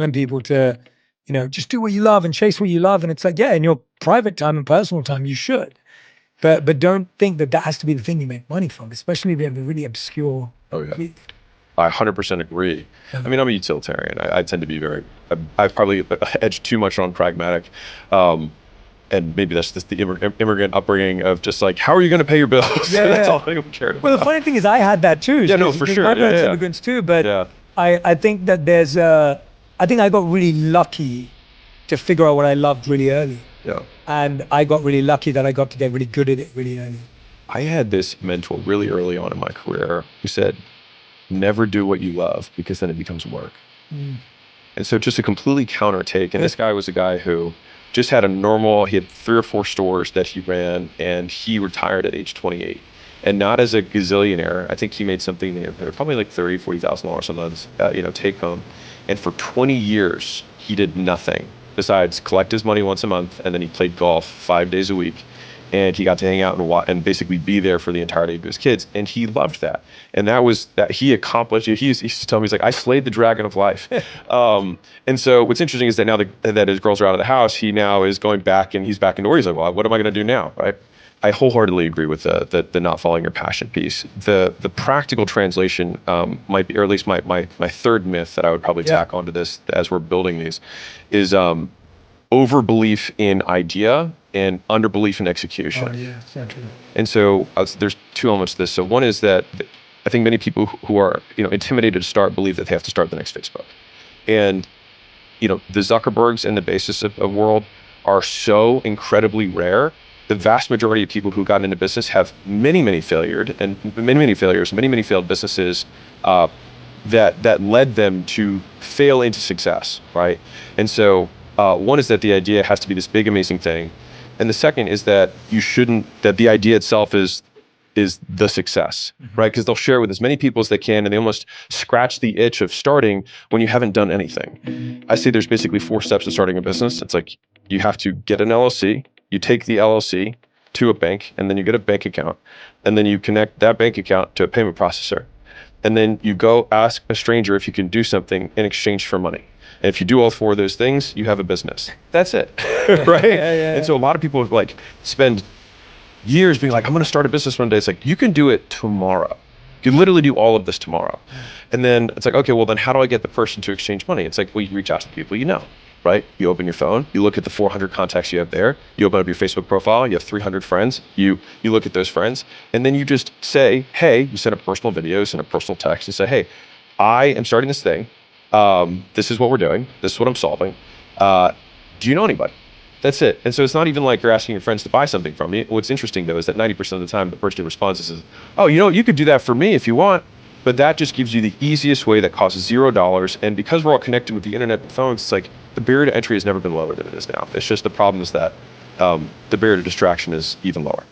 telling people to, just do what you love and chase what you love. And it's like, yeah, in your private time and personal time, you should. But don't think that has to be the thing you make money from, especially if you have a really obscure. Oh, yeah. I 100% agree. I mean, I'm a utilitarian. I tend to be I've probably edged too much on pragmatic. And maybe that's just the immigrant upbringing of just like, how are you going to pay your bills? Yeah, That's yeah. all anyone cared about. Well, the funny thing is I had that too. Yeah, no, for sure. My parents are immigrants too, but I think that I think I got really lucky to figure out what I loved really early. Yeah. And I got really lucky that I got to get really good at it really early. I had this mentor really early on in my career who said, never do what you love because then it becomes work. And so just a completely counter take. And this guy was a guy who just had he had 3 or 4 stores that he ran, and he retired at age 28. And not as a gazillionaire. I think he made something, probably like $30,000, $40,000 a month, take home. And for 20 years, he did nothing besides collect his money once a month, and then he played golf 5 days a week. And he got to hang out and basically be there for the entirety of his kids. And he loved that. And that was that he accomplished. He used to tell me, he's like, I slayed the dragon of life. And so what's interesting is that now that his girls are out of the house, he now is going back, and he's back into work. He's like, well, what am I going to do now, right? I wholeheartedly agree with the not following your passion piece. The practical translation might be, or at least my third myth that I would probably tack onto this as we're building these, is overbelief in idea and underbelief in execution. Oh, yeah, exactly. And so there's 2 elements to this. So one is that I think many people who are intimidated to start believe that they have to start the next Facebook. And the Zuckerbergs and the Bezos of world are so incredibly rare. The vast majority of people who got into business have many failed businesses that led them to fail into success, right? And so one is that the idea has to be this big, amazing thing. And the second is that that the idea itself is the success, right? Because they'll share it with as many people as they can, and they almost scratch the itch of starting when you haven't done anything. I say there's basically 4 steps to starting a business. It's like, you have to get an LLC, you take the LLC to a bank, and then you get a bank account, and then you connect that bank account to a payment processor. And then you go ask a stranger if you can do something in exchange for money. And if you do all 4 of those things, you have a business. That's it, right? Yeah. And so a lot of people spend years being like, I'm going to start a business one day. It's like, you can do it tomorrow. You can literally do all of this tomorrow. And then it's like, okay, well then how do I get the person to exchange money? It's like, well, you reach out to the people right? You open your phone, you look at the 400 contacts you have there, you open up your Facebook profile, you have 300 friends, you look at those friends, and then you just say, hey, you send a personal video, send a personal text, and say, hey, I am starting this thing. This is what we're doing. This is what I'm solving. Do you know anybody? That's it. And so it's not even like you're asking your friends to buy something from you. What's interesting though is that 90% of the time the person who responds is, oh, you could do that for me if you want. But that just gives you the easiest way that costs $0. And because we're all connected with the internet and phones, it's like the barrier to entry has never been lower than it is now. It's just the problem is that the barrier to distraction is even lower.